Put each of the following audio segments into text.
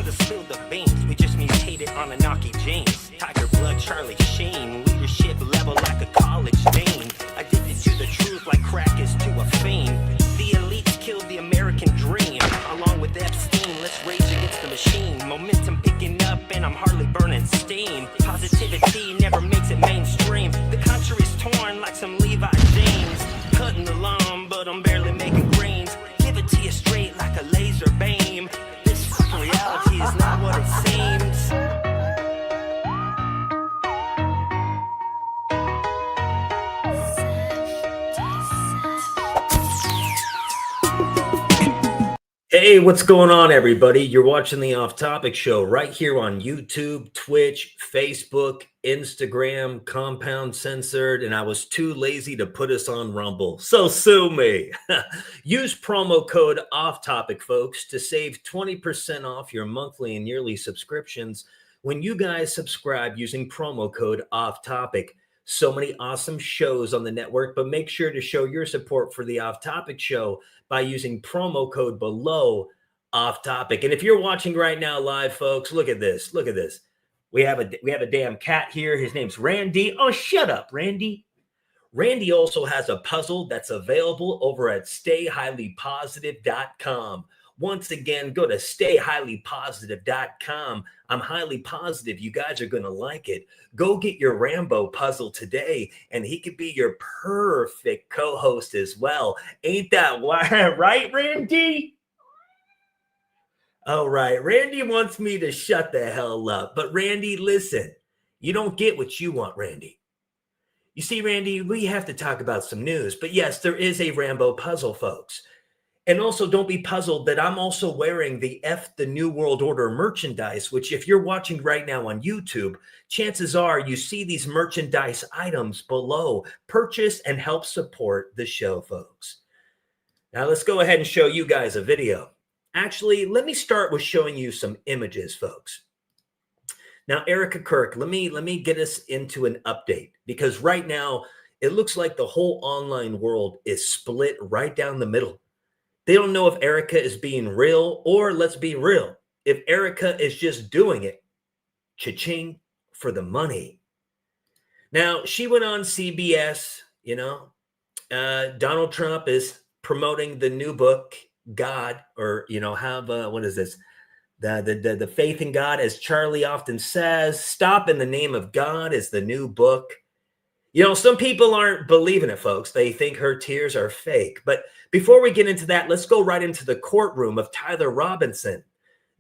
to spill the beans. We just mutated on Anaki James. Tiger blood, Charlie Sheen. Leadership level like a college dean. Addicted to the truth like crack is to a fiend. The elites killed the American dream. Along with Epstein, let's rage against the machine. Momentum picking up and I'm hardly burning steam. Positivity never makes it mainstream. The country's torn like some Levi James. Cutting the lawn, but I'm barely making greens. Give it to you straight like a laser beam. This fucking reality is not what it seems. Hey, what's going on, everybody? You're watching the Off Topic Show right here on YouTube, Twitch, Facebook, Instagram, Compound Censored, and I was too lazy to put us on Rumble. So sue me. Use promo code Off Topic, folks, to save 20% off your monthly and yearly subscriptions when you guys subscribe using promo code Off Topic. So many awesome shows on the network, but make sure to show your support for the Off Topic Show by using promo code below Off Topic. And if you're watching right now live, folks, look at this. Look at this. We have a damn cat here. His name's Randy. Oh, shut up, Randy. Randy also has a puzzle that's available over at stayhighlypositive.com. Once again, go to stayhighlypositive.com. I'm highly positive you guys are going to like it. Go get your Rambo puzzle today, and he could be your perfect co-host as well. Ain't that right, Randy? All right. Randy wants me to shut the hell up. But Randy, listen, you don't get what you want, Randy. You see, Randy, we have to talk about some news. But yes, there is a Rambo puzzle, folks. And also, don't be puzzled that I'm also wearing the the New World Order merchandise, which if you're watching right now on YouTube, chances are you see these merchandise items below. Purchase and help support the show, folks. Now, let's go ahead and show you guys a video. Actually, let me start with showing you some images, folks. Now, Erika Kirk, let me get us into an update, because right now it looks like the whole online world is split right down the middle. They don't know if Erika is being real, or let's be real, if Erika is just doing it, cha-ching, for the money. Now, she went on CBS, Donald Trump is promoting the new book, God, or, what is this? The faith in God, as Charlie often says, Stop in the Name of God is the new book. Some people aren't believing it, folks. They think her tears are fake. But before we get into that, let's go right into the courtroom of Tyler Robinson,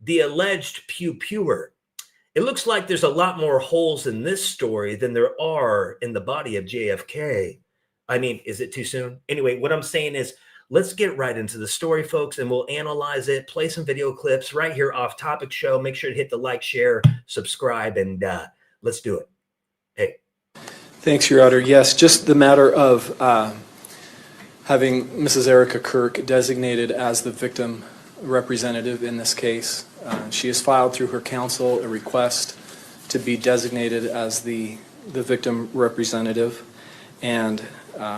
the alleged pew-pewer. It looks like there's a lot more holes in this story than there are in the body of JFK. I mean, is it too soon? Anyway, what I'm saying is, let's get right into the story, folks, and we'll analyze it, play some video clips right here Off Topic Show. Make sure to hit the like, share, subscribe, and let's do it. Hey. Thanks, Your Honor. Yes, just the matter of having Mrs. Erika Kirk designated as the victim representative in this case. She has filed through her counsel a request to be designated as the victim representative, and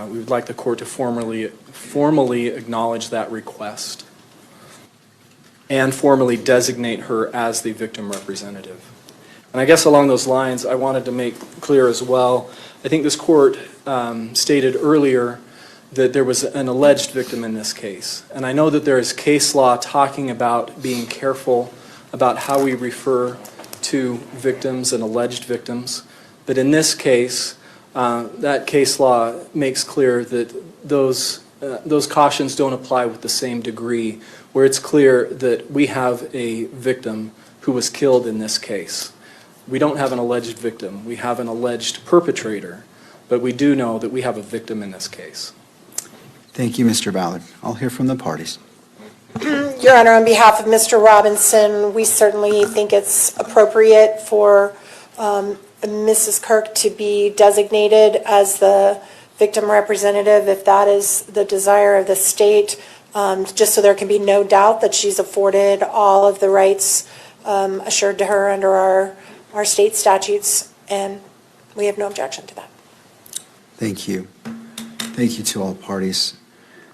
we would like the court to formally acknowledge that request and formally designate her as the victim representative. And I guess along those lines, I wanted to make clear as well, I think this court stated earlier that there was an alleged victim in this case. And I know that there is case law talking about being careful about how we refer to victims and alleged victims. But in this case, that case law makes clear that those cautions don't apply with the same degree, where it's clear that we have a victim who was killed in this case. We don't have an alleged victim. We have an alleged perpetrator, but we do know that we have a victim in this case. Thank you, Mr. Ballard. I'll hear from the parties. Your Honor, on behalf of Mr. Robinson, we certainly think it's appropriate for Mrs. Kirk to be designated as the victim representative, if that is the desire of the state, just so there can be no doubt that she's afforded all of the rights assured to her under our state statutes, and we have no objection to that. Thank you. Thank you to all parties.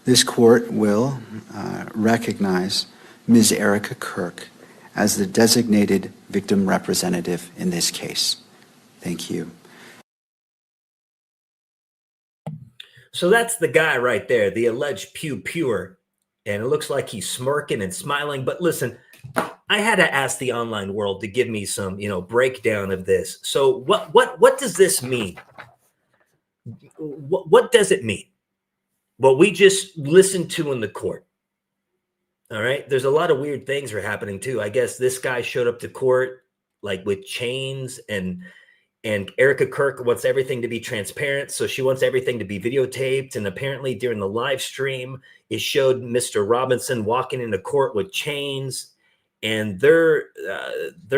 This court will recognize Ms. Erika Kirk as the designated victim representative in this case. Thank you. So that's the guy right there, the alleged pew pewer. And it looks like he's smirking and smiling. But listen, I had to ask the online world to give me some, breakdown of this. So what does this mean? What does it mean? What we just listened to in the court. All right. There's a lot of weird things are happening too. I guess this guy showed up to court like with chains, and Erika Kirk wants everything to be transparent. So she wants everything to be videotaped. And apparently during the live stream, it showed Mr. Robinson walking into court with chains. And their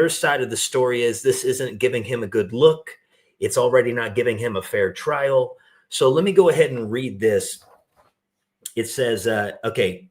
side of the story is this isn't giving him a good look. It's already not giving him a fair trial. So let me go ahead and read this. It says, okay.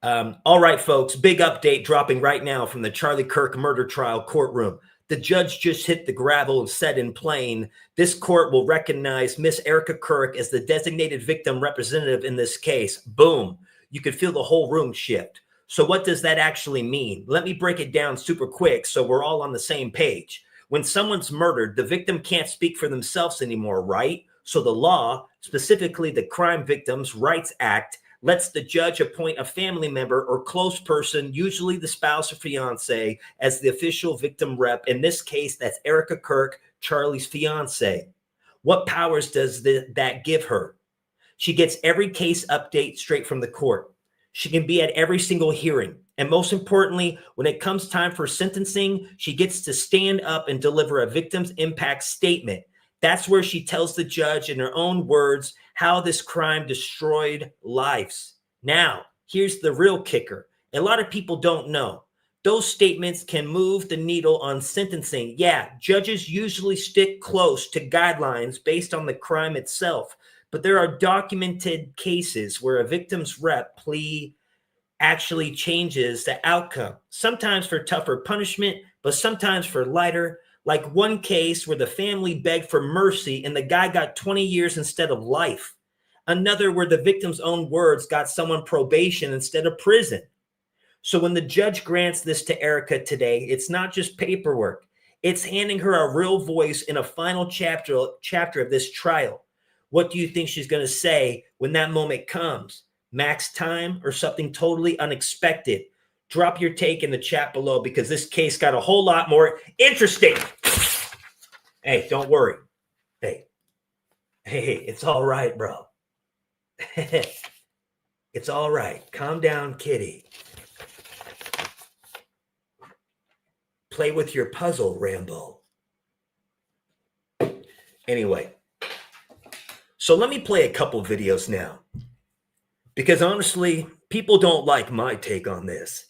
All right, folks, big update dropping right now from the Charlie Kirk murder trial courtroom. The judge just hit the gravel and said in plain, this court will recognize Miss Erika Kirk as the designated victim representative in this case. Boom. You could feel the whole room shift. So what does that actually mean? Let me break it down super quick so we're all on the same page. When someone's murdered, the victim can't speak for themselves anymore, right? So the law, specifically the Crime Victims' Rights Act, lets the judge appoint a family member or close person, usually the spouse or fiance, as the official victim rep. In this case, that's Erika Kirk, Charlie's fiance. What powers does that give her? She gets every case update straight from the court. She can be at every single hearing. And most importantly, when it comes time for sentencing, she gets to stand up and deliver a victim's impact statement. That's where she tells the judge in her own words how this crime destroyed lives. Now, here's the real kicker. A lot of people don't know. Those statements can move the needle on sentencing. Yeah, judges usually stick close to guidelines based on the crime itself, but there are documented cases where a victim's rep plea actually changes the outcome, sometimes for tougher punishment, but sometimes for lighter. Like one case where the family begged for mercy and the guy got 20 years instead of life. Another where the victim's own words got someone probation instead of prison. So when the judge grants this to Erika today, it's not just paperwork. It's handing her a real voice in a final chapter of this trial. What do you think she's going to say when that moment comes? Max time or something totally unexpected? Drop your take in the chat below because this case got a whole lot more interesting. Hey, don't worry. Hey, it's all right, bro. It's all right. Calm down, kitty. Play with your puzzle, Rambo. Anyway, so let me play a couple videos now. Because honestly, people don't like my take on this.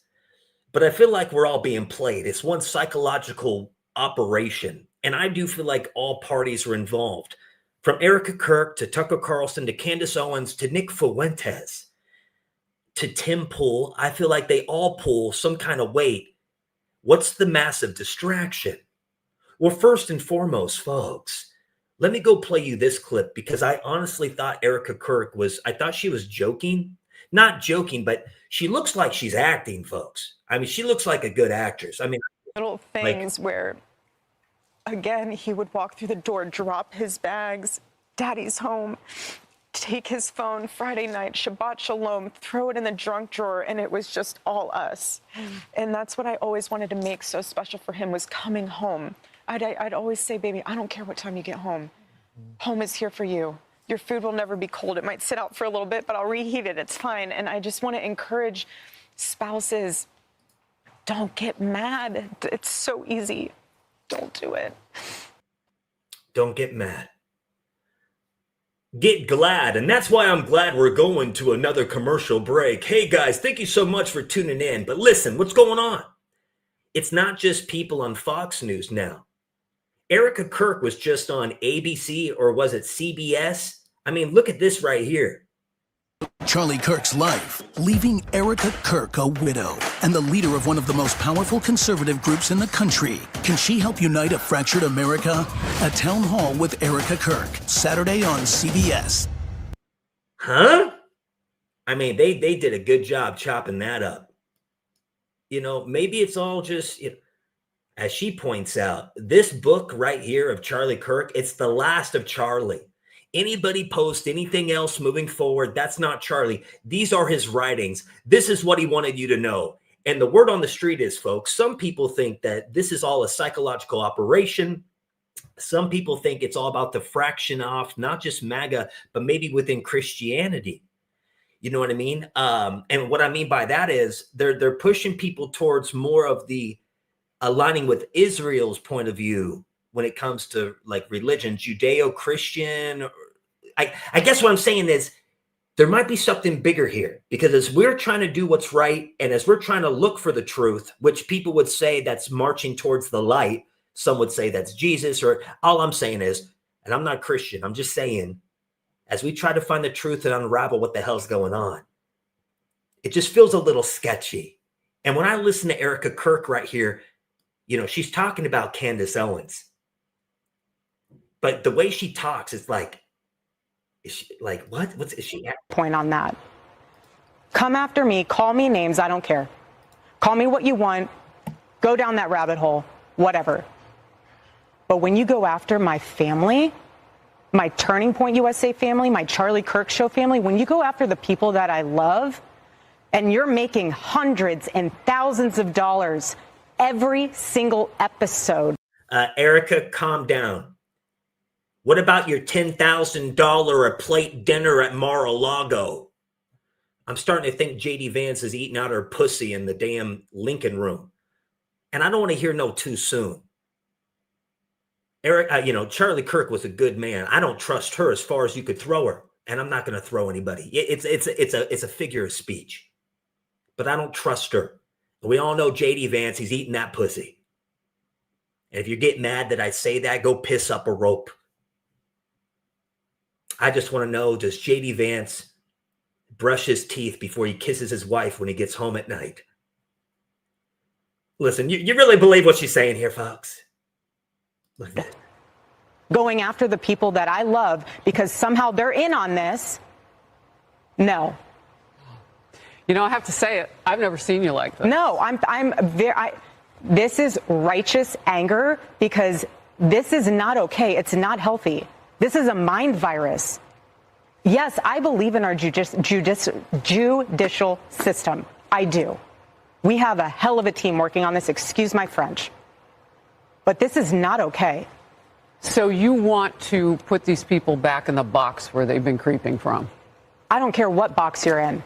But I feel like we're all being played. It's one psychological operation. And I do feel like all parties are involved. From Erika Kirk to Tucker Carlson to Candace Owens to Nick Fuentes to Tim Pool, I feel like they all pull some kind of weight. What's the massive distraction? Well, first and foremost, folks, let me go play you this clip because I honestly thought Erika Kirk I thought she was joking. Not joking, but she looks like she's acting, folks. I mean, she looks like a good actress. I mean, little things where, again, he would walk through the door, drop his bags, daddy's home, take his phone Friday night, Shabbat Shalom, throw it in the junk drawer, and it was just all us. And that's what I always wanted to make so special for him was coming home. I'd always say, baby, I don't care what time you get home. Home is here for you. Your food will never be cold. It might sit out for a little bit, but I'll reheat it. It's fine. And I just want to encourage spouses, don't get mad. It's so easy. Don't do it. Don't get mad. Get glad. And that's why I'm glad we're going to another commercial break. Hey guys, thank you so much for tuning in. But listen, what's going on? It's not just people on Fox News now. Erika Kirk was just on ABC, or was it CBS? I mean, look at this right here. Charlie Kirk's life, leaving Erika Kirk a widow and the leader of one of the most powerful conservative groups in the country. Can she help unite a fractured America? A town hall with Erika Kirk, Saturday on CBS. Huh? I mean, they did a good job chopping that up. maybe it's all just, as she points out, this book right here of Charlie Kirk, it's the last of Charlie. Anybody post anything else moving forward, that's not Charlie. These are his writings. This is what he wanted you to know. And the word on the street is, folks, some people think that this is all a psychological operation. Some people think it's all about the fraction off, not just MAGA, but maybe within Christianity. You know what I mean? And what I mean by that is they're pushing people towards more of the aligning with Israel's point of view when it comes to like religion, Judeo-Christian. I guess what I'm saying is there might be something bigger here, because as we're trying to do what's right, and as we're trying to look for the truth, which people would say that's marching towards the light, some would say that's Jesus, or all I'm saying is, and I'm not Christian, I'm just saying, as we try to find the truth and unravel what the hell's going on, it just feels a little sketchy. And when I listen to Erika Kirk right here, she's talking about Candace Owens. But the way she talks, it's like, is she like, what? Is she at? Point on that. Come after me, call me names, I don't care. Call me what you want, go down that rabbit hole, whatever. But when you go after my family, my Turning Point USA family, my Charlie Kirk Show family, when you go after the people that I love, and you're making hundreds and thousands of dollars every single episode. Erika, calm down. What about your $10,000 a plate dinner at Mar-a-Lago? I'm starting to think J.D. Vance is eating out her pussy in the damn Lincoln Room. And I don't want to hear no too soon. Eric, Charlie Kirk was a good man. I don't trust her as far as you could throw her. And I'm not going to throw anybody. It's a figure of speech. But I don't trust her. We all know J.D. Vance, he's eating that pussy. And if you get mad that I say that, go piss up a rope. I just want to know, does J.D. Vance brush his teeth before he kisses his wife when he gets home at night? Listen, you really believe what she's saying here, folks? Look at that. Going after the people that I love because somehow they're in on this. No. I have to say it. I've never seen you like this. No, this is righteous anger because this is not okay. It's not healthy. This is a mind virus. Yes, I believe in our judicial system. I do. We have a hell of a team working on this. Excuse my French. But this is not okay. So you want to put these people back in the box where they've been creeping from? I don't care what box you're in.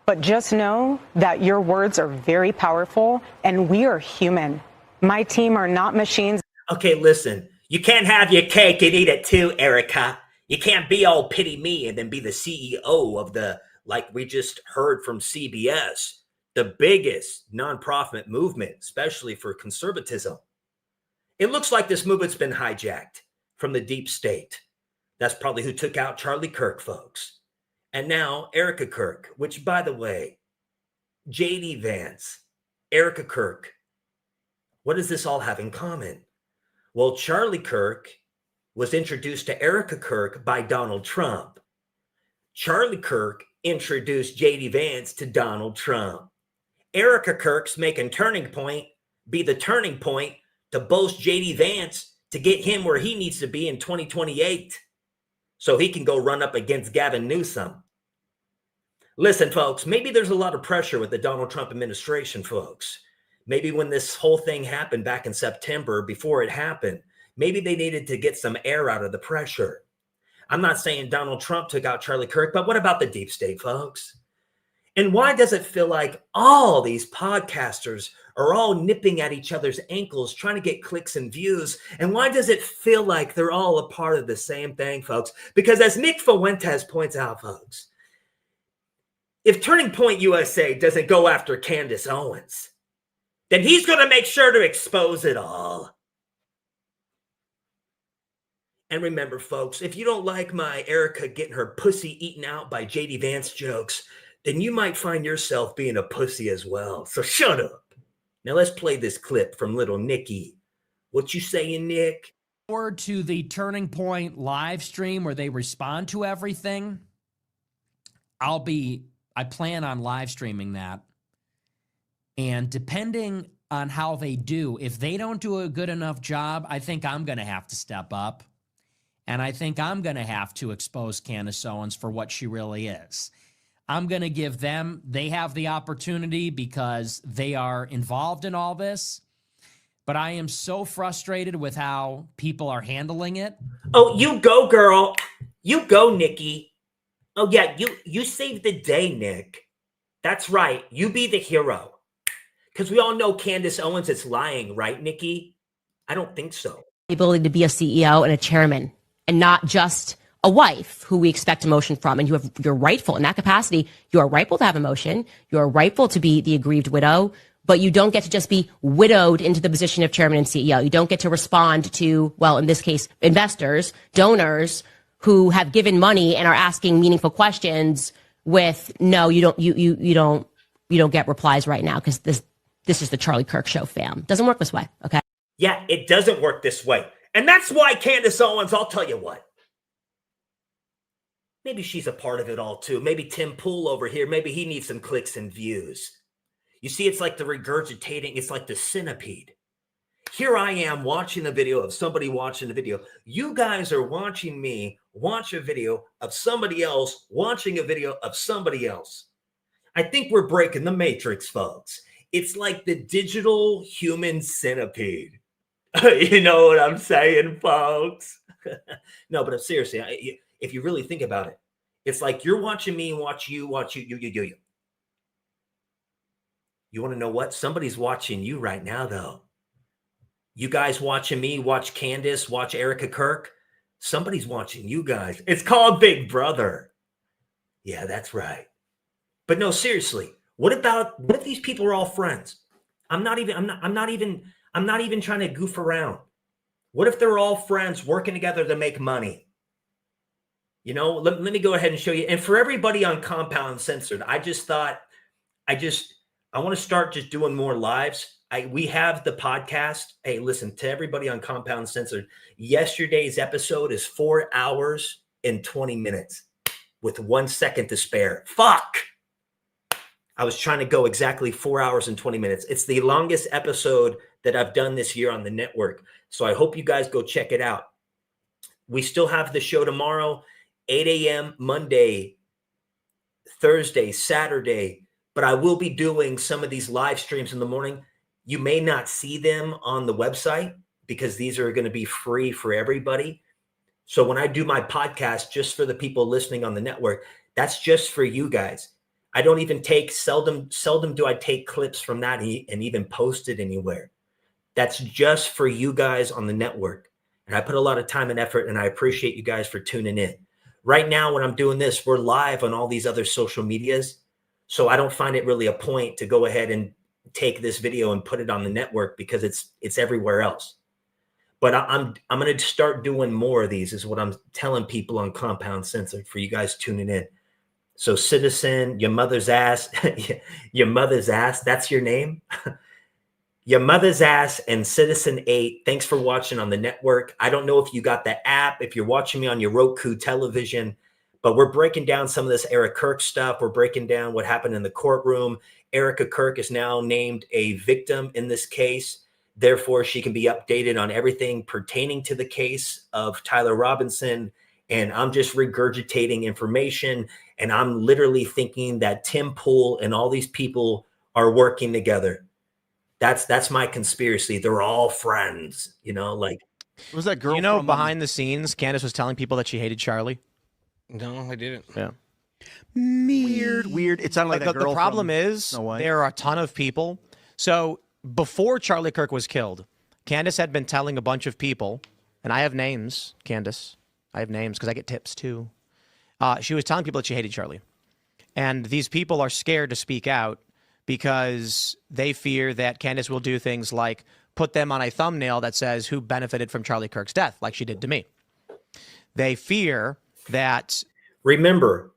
But just know that your words are very powerful and we are human. My team are not machines. Okay, listen. You can't have your cake and eat it too, Erika. You can't be all pity me and then be the CEO of like we just heard from CBS, the biggest nonprofit movement, especially for conservatism. It looks like this movement's been hijacked from the deep state. That's probably who took out Charlie Kirk, folks. And now Erika Kirk, which, by the way, J.D. Vance, Erika Kirk, what does this all have in common? Well, Charlie Kirk was introduced to Erika Kirk by Donald Trump. Charlie Kirk introduced J.D. Vance to Donald Trump. Erika Kirk's making Turning Point be the turning point to boast J.D. Vance to get him where he needs to be in 2028 so he can go run up against Gavin Newsom. Listen, folks, maybe there's a lot of pressure with the Donald Trump administration, folks. Maybe when this whole thing happened back in September, before it happened, maybe they needed to get some air out of the pressure. I'm not saying Donald Trump took out Charlie Kirk, but what about the deep state, folks? And why does it feel like all these podcasters are all nipping at each other's ankles, trying to get clicks and views? And why does it feel like they're all a part of the same thing, folks? Because as Nick Fuentes points out, folks, if Turning Point USA doesn't go after Candace Owens, then he's going to make sure to expose it all. And remember, folks, if you don't like my Erika getting her pussy eaten out by J.D. Vance jokes, then you might find yourself being a pussy as well. So shut up. Now let's play this clip from little Nicky. What you saying, Nick? Forward to the Turning Point live stream where they respond to everything. I plan on live streaming that. And depending on how they do, if they don't do a good enough job, I think I'm going to have to step up. And I think I'm going to have to expose Candace Owens for what she really is. I'm going to give them, they have the opportunity because they are involved in all this. But I am so frustrated with how people are handling it. Oh, you go, girl. You go, Nikki. Oh, yeah, you saved the day, Nick. That's right. You be the hero. Because we all know Candace Owens is lying, right, Nikki? I don't think so. The ability to be a CEO and a chairman and not just a wife who we expect emotion from. And you're rightful in that capacity. You are rightful to have emotion. You are rightful to be the aggrieved widow, but you don't get to just be widowed into the position of chairman and CEO. You don't get to respond to, well, in this case, investors, donors who have given money and are asking meaningful questions with, no, you don't get replies right now because this is the Charlie Kirk show, fam. Doesn't work this way, okay? Yeah, it doesn't work this way. And that's why Candace Owens, I'll tell you what. Maybe she's a part of it all too. Maybe Tim Pool over here, maybe he needs some clicks and views. You see, it's like the regurgitating, it's like the centipede. Here I am watching a video of somebody watching the video. You guys are watching me watch a video of somebody else watching a video of somebody else. I think we're breaking the matrix, folks. It's like the digital human centipede. You know what I'm saying, folks? No, but seriously, if you really think about it, it's like you're watching me watch you. You want to know what? Somebody's watching you right now, though. You guys watching me, watch Candace, watch Erika Kirk. Somebody's watching you guys. It's called Big Brother. Yeah, that's right. But no, seriously, what if these people are all friends? I'm not even trying to goof around. What if they're all friends working together to make money? You know, let me go ahead and show you. And for everybody on Compound Uncensored, I want to start just doing more lives. We have the podcast. Hey, listen, to everybody on Compound Uncensored, yesterday's episode is 4 hours and 20 minutes with 1 second to spare. Fuck. I was trying to go exactly 4 hours and 20 minutes. It's the longest episode that I've done this year on the network. So I hope you guys go check it out. We still have the show tomorrow, 8 a.m. Monday, Thursday, Saturday. But I will be doing some of these live streams in the morning. You may not see them on the website because these are going to be free for everybody. So when I do my podcast, just for the people listening on the network, that's just for you guys. I don't even seldom do I take clips from that and even post it anywhere. That's just for you guys on the network. And I put a lot of time and effort, and I appreciate you guys for tuning in. Right now, when I'm doing this, we're live on all these other social medias. So I don't find it really a point to go ahead and take this video and put it on the network because it's everywhere else. But I'm going to start doing more of these, is what I'm telling people on Compound Censored for you guys tuning in. So Citizen, your mother's ass, your mother's ass, that's your name. Your mother's ass and Citizen 8. Thanks for watching on the network. I don't know if you got the app, if you're watching me on your Roku television, but we're breaking down some of this Erika Kirk stuff. We're breaking down what happened in the courtroom. Erika Kirk is now named a victim in this case. Therefore, she can be updated on everything pertaining to the case of Tyler Robinson. And I'm just regurgitating information. And I'm literally thinking that Tim Pool and all these people are working together. That's my conspiracy. They're all friends, you know, like. What was that girl? You know, behind the scenes, Candace was telling people that she hated Charlie. No, I didn't. Yeah. Weird. It sounded like that girl. The problem is there are a ton of people. So before Charlie Kirk was killed, Candace had been telling a bunch of people, and I have names, Candace. I have names because I get tips too. She was telling people that she hated Charlie. And these people are scared to speak out because they fear that Candace will do things like put them on a thumbnail that says who benefited from Charlie Kirk's death, like she did to me. They fear that. Remember,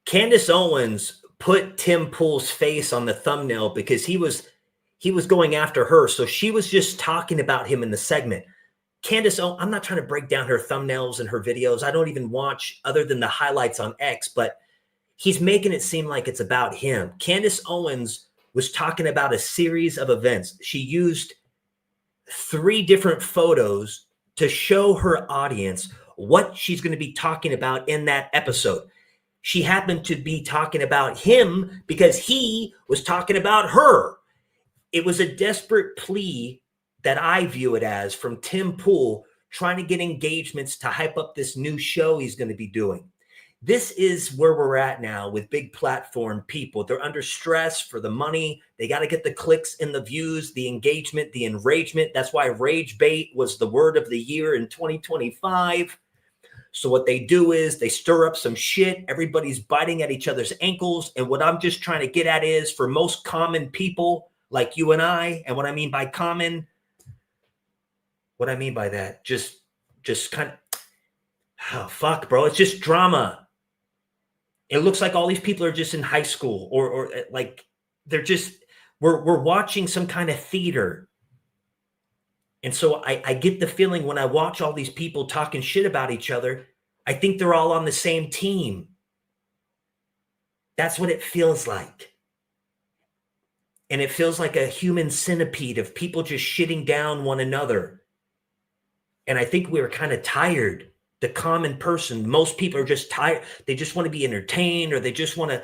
Candace Owens put Tim Pool's face on the thumbnail because he was going after her. So she was just talking about him in the segment. Candace Owens, I'm not trying to break down her thumbnails and her videos. I don't even watch other than the highlights on X, but he's making it seem like it's about him. Candace Owens was talking about a series of events. She used 3 different photos to show her audience what she's going to be talking about in that episode. She happened to be talking about him because he was talking about her. It was a desperate plea that I view it as from Tim Pool trying to get engagements to hype up this new show he's going to be doing. This is where we're at now with big platform people. They're under stress for the money. They got to get the clicks and the views, the engagement, the enragement. That's why rage bait was the word of the year in 2025. So what they do is they stir up some shit. Everybody's biting at each other's ankles. And what I'm just trying to get at is for most common people like you and I, and what I mean by common, what I mean by that, just kind of, oh, fuck, bro. It's just drama. It looks like all these people are just in high school or like they're just, we're watching some kind of theater. And so I get the feeling when I watch all these people talking shit about each other, I think they're all on the same team. That's what it feels like. And it feels like a human centipede of people just shitting down one another. And I think we were kind of tired. The common person, most people are just tired. They just want to be entertained, or they just want to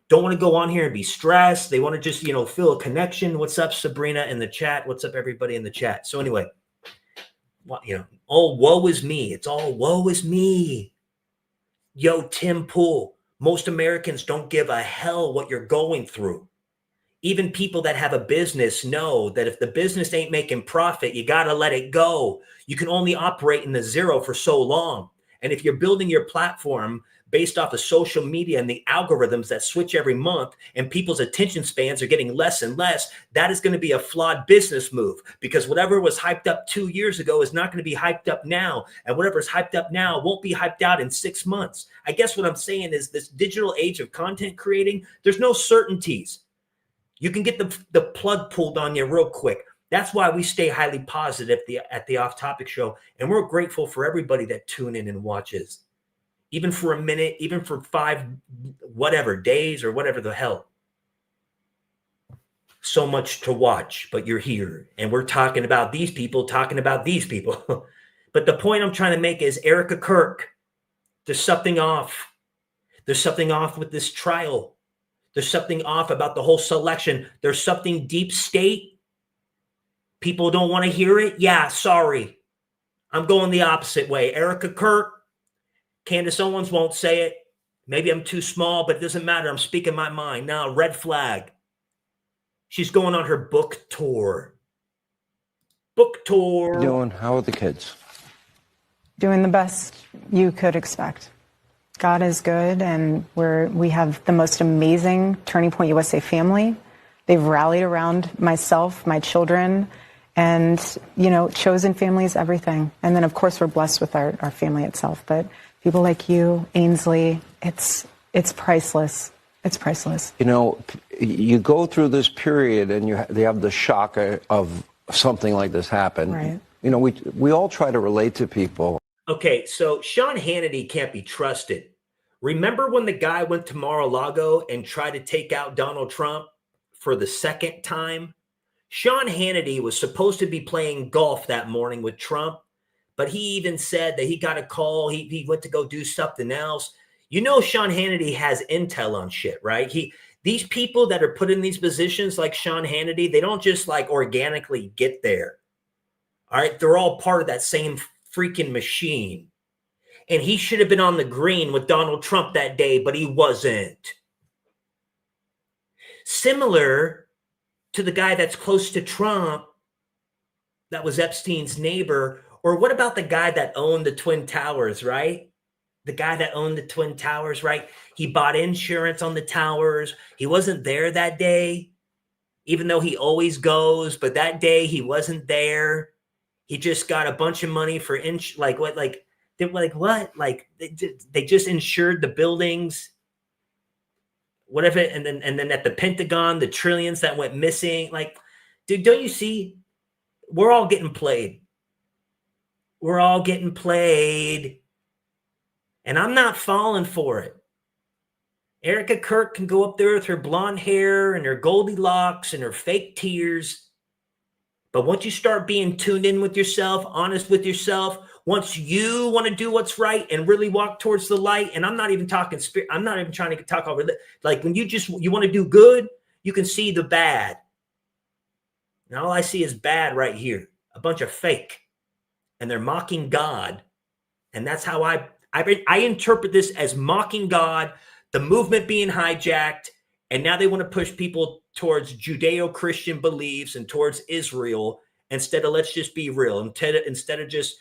don't want to go on here and be stressed. They want to just, feel a connection. What's up, Sabrina in the chat? What's up, everybody in the chat? So anyway, oh, woe is me. It's all woe is me. Yo, Tim Pool, most Americans don't give a hell what you're going through. Even people that have a business know that if the business ain't making profit, you got to let it go. You can only operate in the zero for so long. And if you're building your platform based off of social media and the algorithms that switch every month and people's attention spans are getting less and less, that is going to be a flawed business move, because whatever was hyped up 2 years ago is not going to be hyped up now. And whatever's hyped up now won't be hyped out in 6 months. I guess what I'm saying is this digital age of content creating, there's no certainties. You can get the plug pulled on you real quick. That's why we stay highly positive at the Off Topic Show. And we're grateful for everybody that tune in and watches, even for a minute, even for 5, whatever, days or whatever the hell. So much to watch, but you're here. And we're talking about these people, talking about these people. But the point I'm trying to make is Erika Kirk, there's something off. There's something off with this trial. There's something off about the whole selection. There's something deep state. People don't want to hear it. Yeah, sorry. I'm going the opposite way. Erika Kirk, Candace Owens won't say it. Maybe I'm too small, but it doesn't matter. I'm speaking my mind. Now, red flag. She's going on her book tour. Book tour. Doing? How are the kids? Doing the best you could expect. God is good, and we have the most amazing Turning Point USA family. They've rallied around myself, my children, and, chosen family is everything. And then, of course, we're blessed with our family itself. But people like you, Ainsley, it's priceless. It's priceless. You go through this period and they have the shock of something like this happen. Right. We all try to relate to people. Okay, so Sean Hannity can't be trusted. Remember when the guy went to Mar-a-Lago and tried to take out Donald Trump for the second time? Sean Hannity was supposed to be playing golf that morning with Trump, but he even said that he got a call. He went to go do something else. Sean Hannity has intel on shit, right? These people that are put in these positions like Sean Hannity, they don't just organically get there. All right, they're all part of that same freaking machine. And he should have been on the green with Donald Trump that day, but he wasn't. Similar to the guy that's close to Trump, that was Epstein's neighbor. Or what about the guy that owned the Twin Towers, right? The guy that owned the Twin Towers, right? He bought insurance on the towers. He wasn't there that day, even though he always goes. But that day he wasn't there. He just got a bunch of money for they just insured the buildings, whatever. And then at the Pentagon, the trillions that went missing. Dude, don't you see? We're all getting played. We're all getting played. And I'm not falling for it. Erika Kirk can go up there with her blonde hair and her Goldilocks and her fake tears. But once you start being tuned in with yourself, honest with yourself, once you want to do what's right and really walk towards the light, and I'm not even talking spirit, I'm not even trying to talk over like when you want to do good, you can see the bad. And all I see is bad right here. A bunch of fake. And they're mocking God. And that's how I interpret this as mocking God, the movement being hijacked, and now they want to push people towards Judeo-Christian beliefs and towards Israel instead of let's just be real. Instead of just,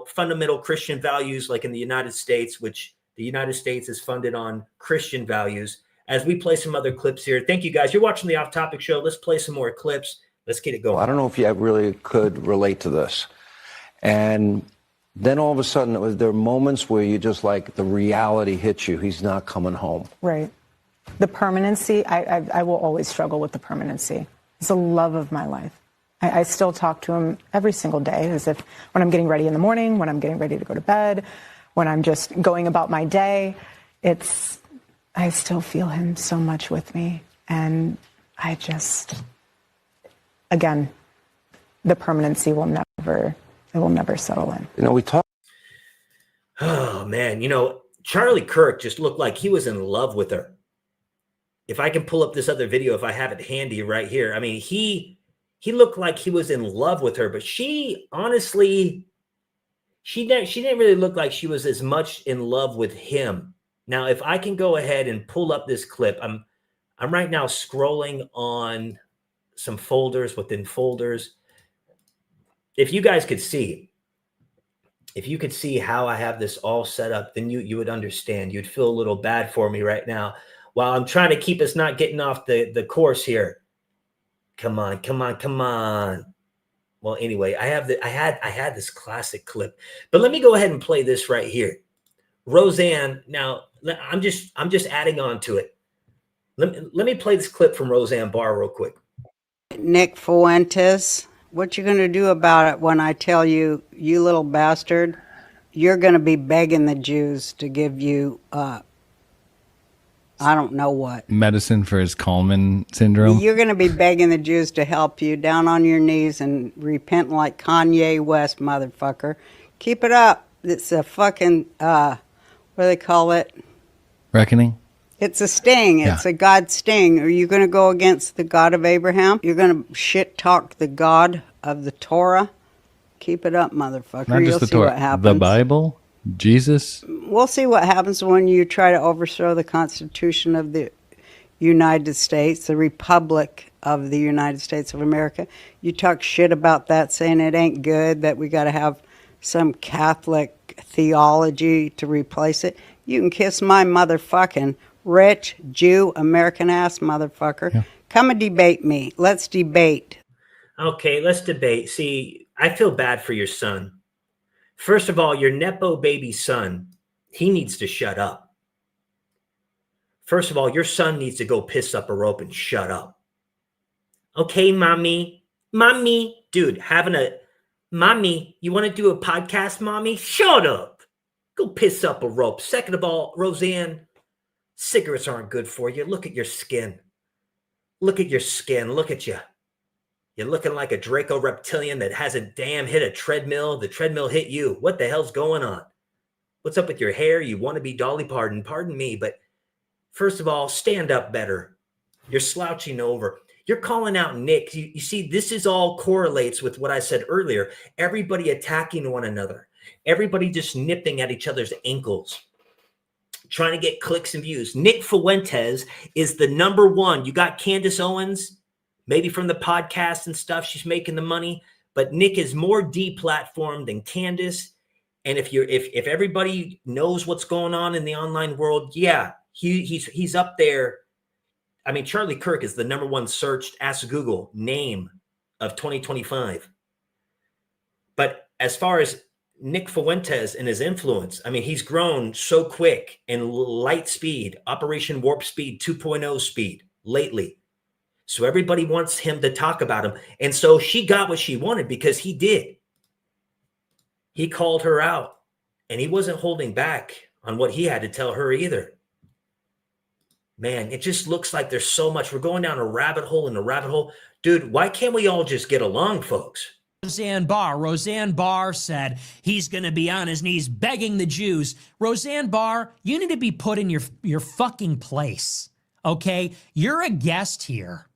fundamental Christian values like in the United States, which the United States is funded on Christian values. As we play some other clips here. Thank you guys. You're watching the Off Topic Show. Let's play some more clips. Let's get it going. I don't know if you really could relate to this. And then all of a sudden, there were moments where you just like the reality hits you. He's not coming home. Right. The permanency, I will always struggle with the permanency. It's the love of my life. I still talk to him every single day, as if when I'm getting ready in the morning, when I'm getting ready to go to bed, when I'm just going about my day, I still feel him so much with me. And again, the permanency will never settle in. We talk. Oh man, Charlie Kirk just looked like he was in love with her. If I can pull up this other video, if I have it handy right here. I mean, he looked like he was in love with her, but she honestly, she didn't really look like she was as much in love with him. Now, if I can go ahead and pull up this clip, I'm right now scrolling on some folders within folders. If you guys could see, if you could see how I have this all set up, then you would understand. You'd feel a little bad for me right now while I'm trying to keep us not getting off the course here. Come on. Well, anyway, I had this classic clip, but let me go ahead and play this right here. Roseanne. Now I'm just adding on to it. Let me play this clip from Roseanne Barr real quick. Nick Fuentes, what you going to do about it when I tell you, you little bastard, you're going to be begging the Jews to give you, I don't know what. Medicine for his Kalman syndrome. You're going to be begging the Jews to help you down on your knees and repent like Kanye West, motherfucker. Keep it up. It's a fucking, what do they call it? Reckoning? It's a sting. It's a God sting. Are you going to go against the God of Abraham? You're going to shit talk the God of the Torah? Keep it up, motherfucker. Not just the Torah, what happens. the Bible, Jesus. We'll see what happens when you try to overthrow the Constitution of the United States, the Republic of the United States of America. You talk shit about that, saying it ain't good, that we got to have some Catholic theology to replace it. You can kiss my motherfucking rich Jew American ass motherfucker. Yeah. Come and debate me. Let's debate. Okay, let's debate. See, I feel bad for your son. First of all, your Nepo baby son, he needs to shut up. First of all, your son needs to go piss up a rope and shut up. Okay, mommy, dude, mommy, you want to do a podcast, mommy? Shut up. Go piss up a rope. Second of all, Roseanne, cigarettes aren't good for you. Look at your skin. Look at your skin. Look at you. You're looking like a Draco reptilian that hasn't hit a treadmill. The treadmill hit you. What the hell's going on? What's up with your hair? You want to be Dolly Parton. Pardon me, but first of all, stand up better. You're slouching over. You're calling out Nick. You see, this is all correlates with what I said earlier. Everybody attacking one another. Everybody just nipping at each other's ankles. Trying to get clicks and views. Nick Fuentes is the number one. You got Candace Owens, maybe from the podcast and stuff. She's making the money, but Nick is more deplatformed than Candace. And if everybody knows what's going on in the online world, yeah, he's up there. I mean, Charlie Kirk is the number one searched, ask Google, name of 2025. But as far as Nick Fuentes and his influence, I mean, he's grown so quick in light speed, Operation Warp Speed 2.0 speed lately. So everybody wants him to talk about him. And so she got what she wanted because he did. He called her out and he wasn't holding back on what he had to tell her either. Man, it just looks like there's so much. We're going down a rabbit hole and a rabbit hole. Dude, why can't we all just get along, folks? Roseanne Barr said he's going to be on his knees begging the Jews. Roseanne Barr, you need to be put in your fucking place, okay? You're a guest here.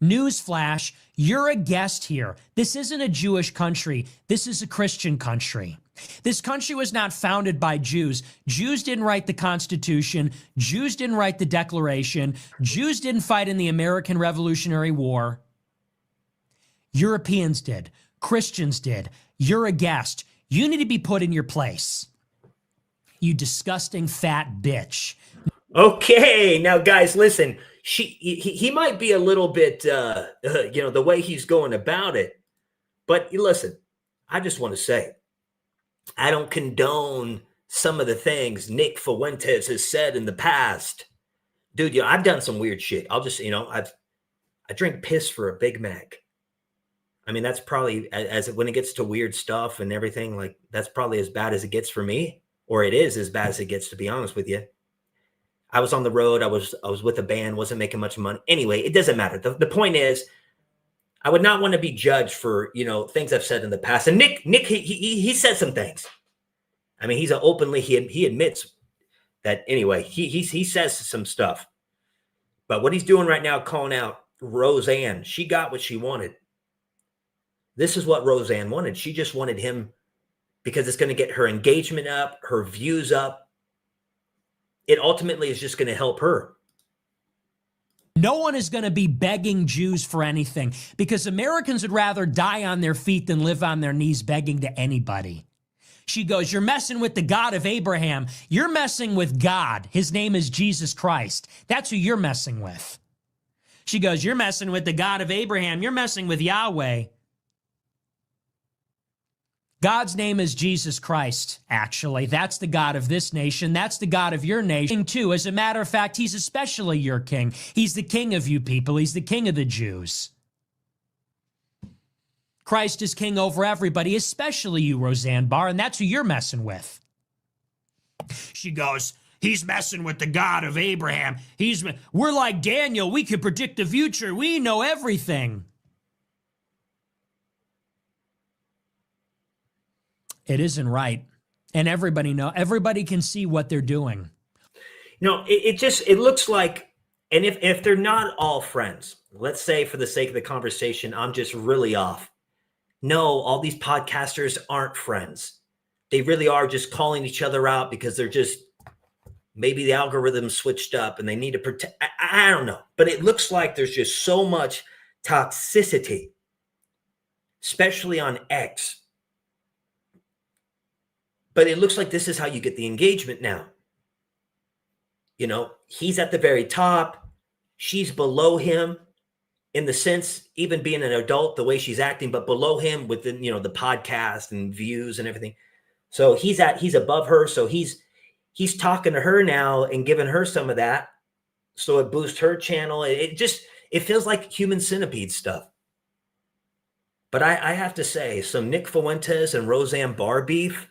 Newsflash, you're a guest here. This isn't a Jewish country. This is a Christian country. This country was not founded by Jews. Jews didn't write the Constitution. Jews didn't write the Declaration. Jews didn't fight in the American Revolutionary War. Europeans did. Christians did. You're a guest. You need to be put in your place. You disgusting fat bitch. Okay, now guys, listen. He might be a little bit, the way he's going about it. But listen, I just want to say, I don't condone some of the things Nick Fuentes has said in the past. Dude, I've done some weird shit. I'll just, I drink piss for a Big Mac. I mean, that's probably, when it gets to weird stuff and everything, like, that's probably as bad as it gets for me, or it is as bad as it gets, to be honest with you. I was on the road. I was with a band, wasn't making much money. Anyway, it doesn't matter. The point is, I would not want to be judged for, things I've said in the past. And Nick, he said some things. I mean, he's he admits that anyway, he says some stuff. But what he's doing right now, calling out Roseanne, she got what she wanted. This is what Roseanne wanted. She just wanted him because it's going to get her engagement up, her views up. It ultimately is just going to help her. No one is going to be begging Jews for anything because Americans would rather die on their feet than live on their knees begging to anybody. She goes, you're messing with the God of Abraham. You're messing with God. His name is Jesus Christ. That's who you're messing with. She goes, you're messing with the God of Abraham. You're messing with Yahweh. God's name is Jesus Christ, actually. That's the God of this nation. That's the God of your nation, too. As a matter of fact, he's especially your king. He's the king of you people. He's the king of the Jews. Christ is king over everybody, especially you, Roseanne Barr, and that's who you're messing with. She goes, he's messing with the God of Abraham. We're like Daniel. We can predict the future. We know everything. It isn't right. And everybody can see what they're doing. It looks like, and if they're not all friends, let's say for the sake of the conversation, I'm just really off. No, all these podcasters aren't friends. They really are just calling each other out because they're just, maybe the algorithm switched up and they need to protect. I don't know. But it looks like there's just so much toxicity, especially on X. But it looks like this is how you get the engagement now. He's at the very top. She's below him in the sense, even being an adult, the way she's acting, but below him within, the podcast and views and everything. So he's above her. So he's talking to her now and giving her some of that. So it boosts her channel. It feels like human centipede stuff. But I have to say, some Nick Fuentes and Roseanne Barr beef,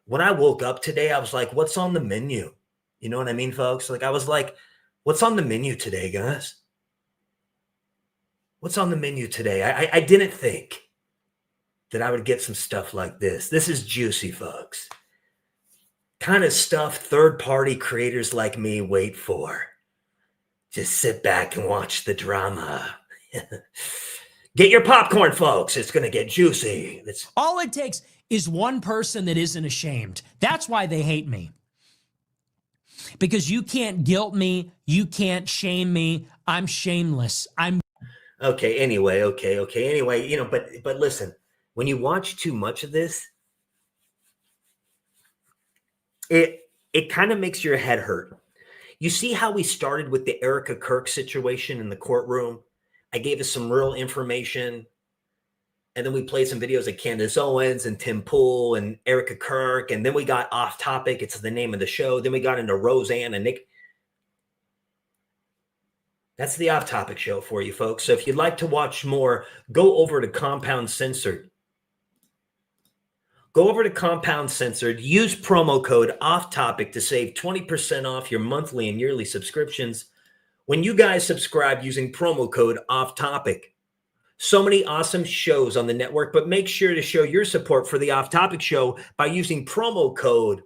when I woke up today, I was like, what's on the menu? You know what I mean, folks? Like, I was like, what's on the menu today, guys? What's on the menu today? I didn't think that I would get some stuff like this. This is juicy, folks. Kind of stuff third-party creators like me wait for. Just sit back and watch the drama. Get your popcorn, folks. It's going to get juicy. All it takes is one person that isn't ashamed. That's why they hate me. Because you can't guilt me. You can't shame me. I'm shameless. Okay, anyway. Anyway, but listen, when you watch too much of this, it kind of makes your head hurt. You see how we started with the Erika Kirk situation in the courtroom? I gave us some real information. And then we played some videos of Candace Owens and Tim Pool and Erika Kirk. And then we got off topic. It's the name of the show. Then we got into Roseanne and Nick. That's the off topic show for you, folks. So if you'd like to watch more, go over to Compound Censored. Go over to Compound Censored. Use promo code OFF TOPIC to save 20% off your monthly and yearly subscriptions. when you guys subscribe using promo code Off Topic. So many awesome shows on the network, but make sure to show your support for the Off Topic show by using promo code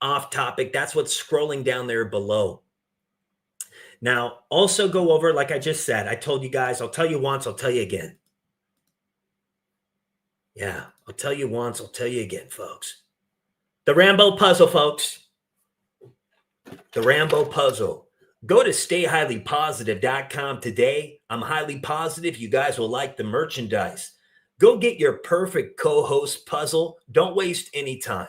Off Topic. That's what's scrolling down there below. Now, also go over, like I just said, I told you guys, I'll tell you once, I'll tell you again. Yeah, I'll tell you once, I'll tell you again, folks. The Rambo puzzle, folks. The Rambo puzzle. Go to stayhighlypositive.com today. I'm highly positive you guys will like the merchandise. Go get your perfect co-host puzzle. Don't waste any time.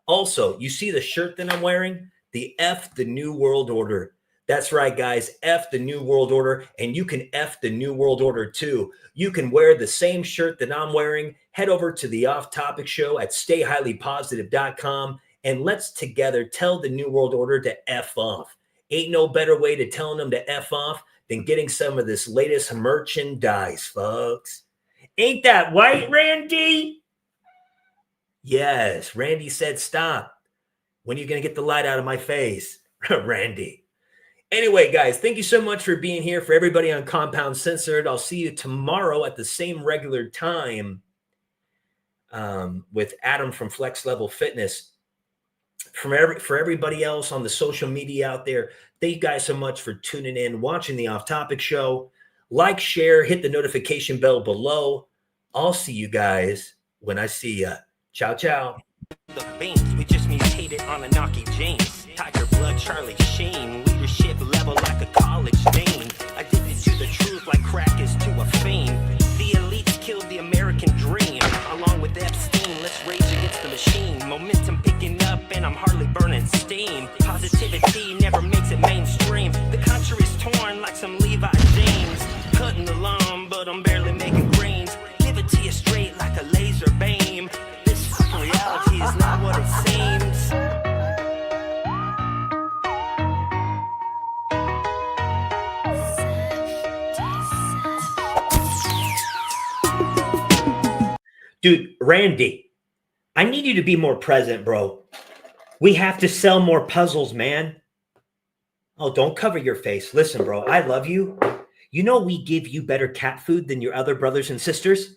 Also, you see the shirt that I'm wearing? The F the New World Order. That's right, guys. F the New World Order. And you can F the New World Order too. You can wear the same shirt that I'm wearing. Head over to the Off Topic show at stayhighlypositive.com and let's together tell the New World Order to F off. Ain't no better way to telling them to F off than getting some of this latest merchandise, folks. Ain't that right, Randy? Yes, Randy said stop. When are you going to get the light out of my face, Randy? Anyway, guys, thank you so much for being here. For everybody on Compound Censored, I'll see you tomorrow at the same regular time with Adam from Flex Level Fitness. For everybody else on the social media out there, thank you guys so much for tuning in, watching the Off Topic show. Like, share, hit the notification bell below. I'll see you guys when I see ya. Ciao, ciao. The banks, we just mutated on a knocky James. Tiger blood, Charlie Sheen. Leadership level like a college vein. Addicted to the truth like crack is to a fiend. The elites killed the American dream. Along with Epstein, let's rage against the machine. Momentum picking up and I'm hardly burning steam. Positivity never makes it mainstream. The country's torn like some Levi James. Cutting the lawn, but I'm barely making grains. Give it to you straight like a laser beam. This reality is not what it seems. Dude, Randy, I need you to be more present, bro. We have to sell more puzzles, man. Oh, don't cover your face. Listen, bro, I love you. You know we give you better cat food than your other brothers and sisters?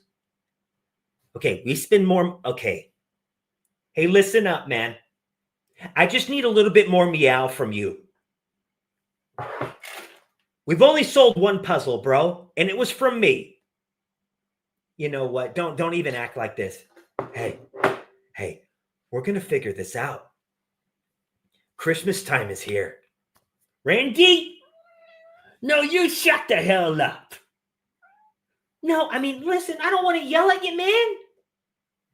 Okay, we spend more. Okay. Hey, listen up, man. I just need a little bit more meow from you. We've only sold one puzzle, bro, and it was from me. You know what? Don't even act like this. Hey, we're going to figure this out. Christmas time is here. Randy? No, you shut the hell up. No, I mean, listen, I don't want to yell at you, man.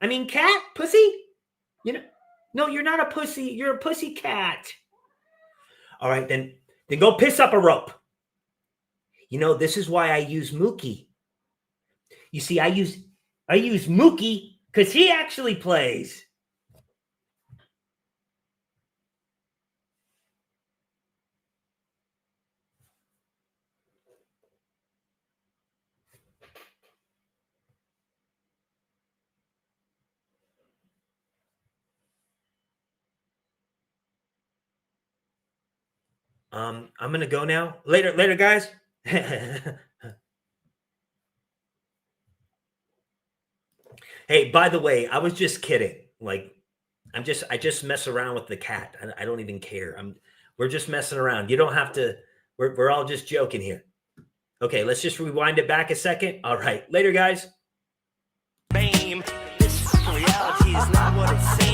I mean, cat, pussy? You know, no, you're not a pussy. You're a pussy cat. All right, then go piss up a rope. You know, this is why I use Mookie. You see, I use Mookie because he actually plays. I'm gonna go now. Later, guys. Hey, by the way, I was just kidding. Like, I just mess around with the cat. I don't even care. We're just messing around. You don't have to. We're all just joking here. Okay, let's just rewind it back a second. All right, later, guys. Fame. This reality is not what it seems.